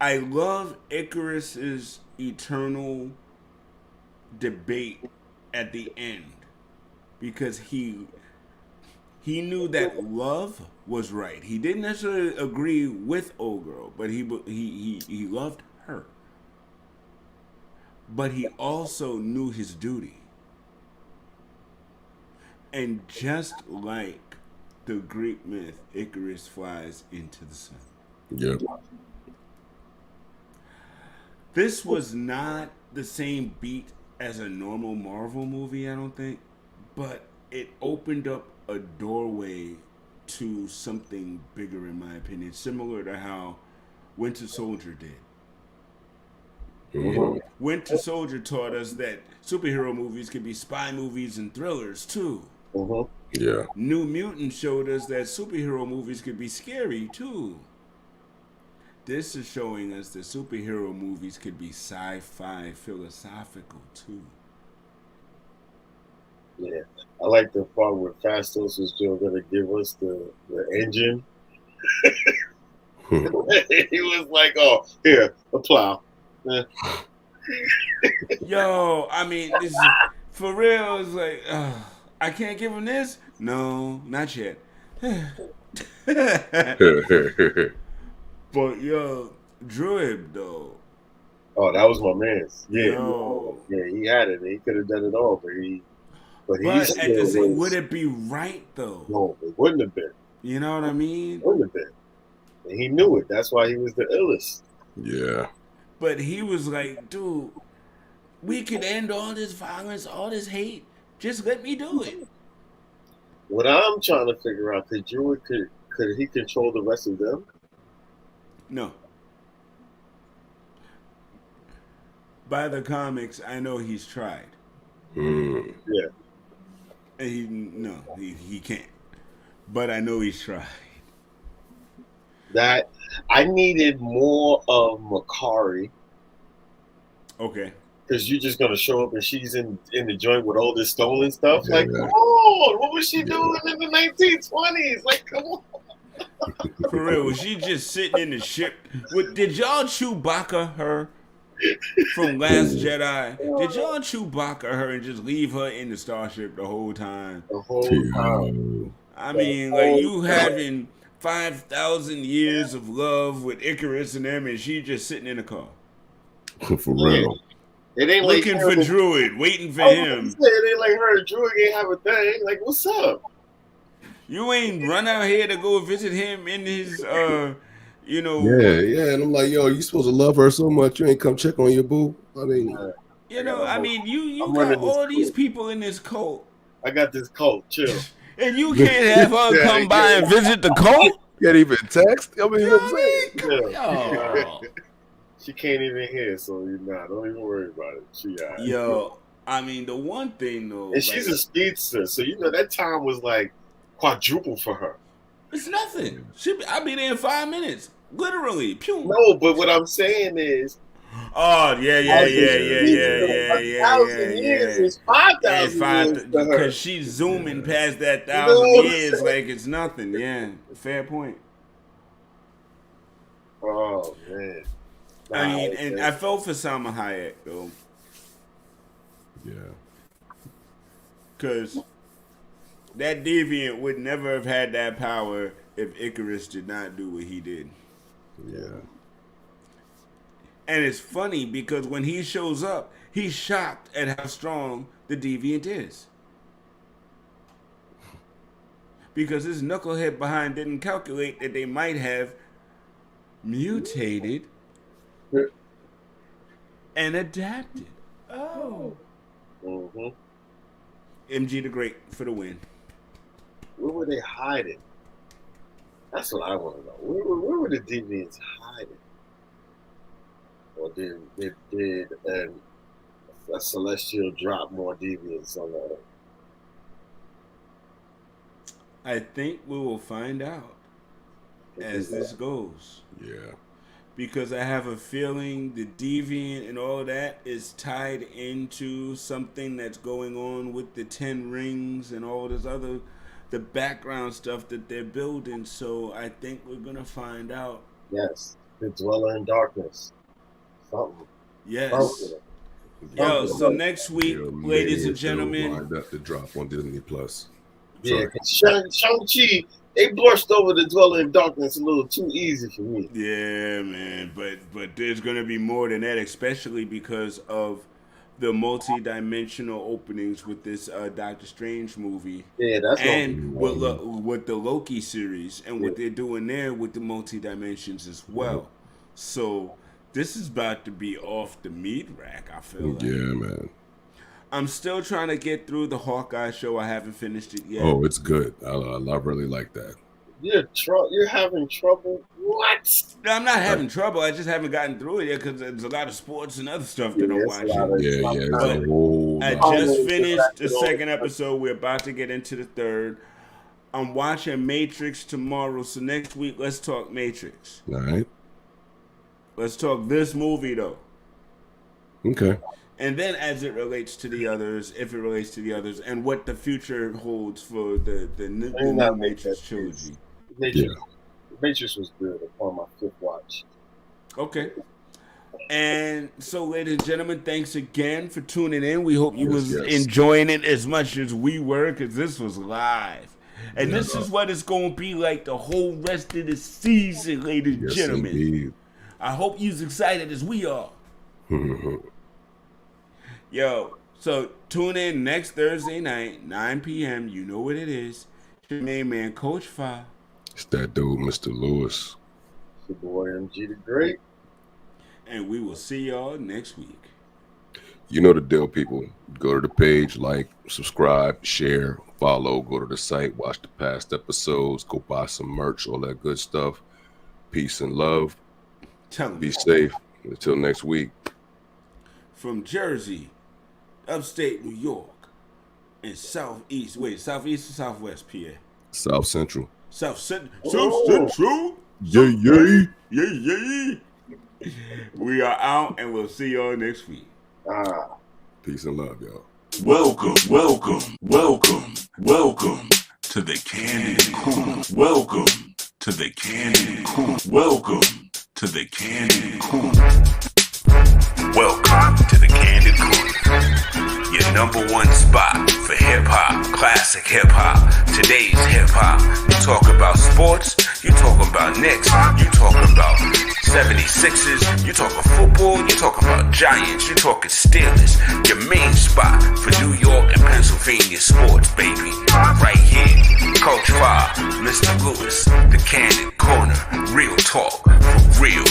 I love Icarus's eternal debate at the end because he knew that love was right. He didn't necessarily agree with old girl, but he loved her. But he also knew his duty. And just like the Greek myth, Icarus flies into the sun. Yep. This was not the same beat as a normal Marvel movie, I don't think, but it opened up a doorway to something bigger, in my opinion, similar to how Winter Soldier did. Winter Soldier taught us that superhero movies could be spy movies and thrillers too. Yeah. New Mutant showed us that superhero movies could be scary too. This is showing us that superhero movies could be sci-fi, philosophical too. Yeah, I like the part where Fastos was still going to give us the engine. He was like, "Oh, here, a plow." Yo, I mean, this is, for real. It's like, I can't give him this. No, not yet. But yo, Druid though. Oh, that was my man's. Yeah, Yo. yeah, he had it. He could have done it all, but But at the same, would it be right though? No, it wouldn't have been. You know what I mean? It wouldn't have been. And he knew it. That's why he was the illest. Yeah. But he was like, dude, we could end all this violence, all this hate. Just let me do it. What I'm trying to figure out, could he control the rest of them? No. By the comics, I know he's tried. Yeah. And he can't. But I know he's tried. That I needed more of Makari. Okay. Because you're just gonna show up and she's in the joint with all this stolen stuff. Yeah. Like, come on, what was she doing in the 1920s? Like, come on. For real, was she just sitting in the ship? Did y'all Chewbacca her from Last Jedi? Did y'all Chewbacca her and just leave her in the starship the whole time? The whole time. I mean, like you having 5,000 years of love with Icarus and them, and she just sitting in a car. For real. It ain't looking like for Druid, waiting for him. It ain't like her and Druid ain't have a thing. Like, what's up? You ain't run out here to go visit him in his, Yeah. And I'm like, yo, you supposed to love her so much, you ain't come check on your boo. I mean, you got all these people in this cult. I got this cult, chill. And you can't have her come by and visit the cult? Can't even text? I mean, you know what I'm saying? Yo. She can't even hear, so don't even worry about it. Yo, I mean, the one thing though, and she's a speedster, so that time was like quadruple for her. It's nothing. I'll be there in 5 minutes, literally. Pew. No, but what I'm saying is, oh yeah. 1,000 years is 5,000 years for her. Because she's zooming past that 1,000 years like it's nothing. Yeah, fair point. Oh man. I mean, and I felt for Salma Hayek though. Yeah. Because that deviant would never have had that power if Icarus did not do what he did. Yeah. And it's funny because when he shows up, he's shocked at how strong the deviant is. Because his knucklehead behind didn't calculate that they might have mutated and adapted. Oh. Mm-hmm. MG the Great for the win. Where were they hiding? That's what I want to know. Where were the deviants hiding? Or did a celestial drop more deviants on the earth? I think we will find out as this goes. Yeah. Because I have a feeling the deviant and all that is tied into something that's going on with the 10 rings and all this other, the background stuff that they're building. So I think we're going to find out. Yes. The Dweller in Darkness. Something. Yes. Something. Yo, so next week, ladies and gentlemen. Lined up to drop on Disney Plus. Yeah, Shang-Chi, they brushed over the Dweller in Darkness a little too easy for me. Yeah, man, but there's gonna be more than that, especially because of the multi-dimensional openings with this Doctor Strange movie. Yeah, that's and with the Loki series and what they're doing there with the multi-dimensions as well. So This is about to be off the meat rack, I feel like. Yeah, man. I'm still trying to get through the Hawkeye show. I haven't finished it yet. Oh, it's good. I really like that. You're having trouble? What? No, I'm not having trouble. I just haven't gotten through it yet because there's a lot of sports and other stuff that I'm watching. It's a whole I lot. just finished the second episode. We're about to get into the third. I'm watching Matrix tomorrow, so next week let's talk Matrix. All right. Let's talk this movie though. Okay. And then as it relates to the others, if it relates to the others, and what the future holds for the new Matrix trilogy. Matrix was good upon my fifth watch. Okay. And so, ladies and gentlemen, thanks again for tuning in. We hope you was enjoying it as much as we were, because this was live. And this is what it's going to be like the whole rest of the season, ladies and gentlemen. Indeed. I hope you're as excited as we are. Yo, so tune in next Thursday night, 9 p.m. You know what it is. Your main man, Coach Fi. It's that dude, Mr. Lewis. It's your boy, MG the Great. And we will see y'all next week. You know the deal, people. Go to the page, like, subscribe, share, follow, go to the site, watch the past episodes, go buy some merch, all that good stuff. Peace and love. Be safe. Until next week. From Jersey, upstate New York, and southeast or southwest PA? South Central. South Central? Yay. We are out, and we'll see y'all next week. Peace and love, y'all. Welcome to the Candid Corner. Welcome to the Candid Corner. Welcome to the Candid Corner. Welcome to the Candid Corner, your number one spot for hip-hop, classic hip-hop, today's hip-hop. You talk about sports, you talking about Knicks, you talking about 76ers, you talking football, you talking about Giants, you talking Steelers. Your main spot for New York and Pennsylvania sports, baby. Right here, Coach Fi, Mr. Lewis, the Candid Corner. Real talk for real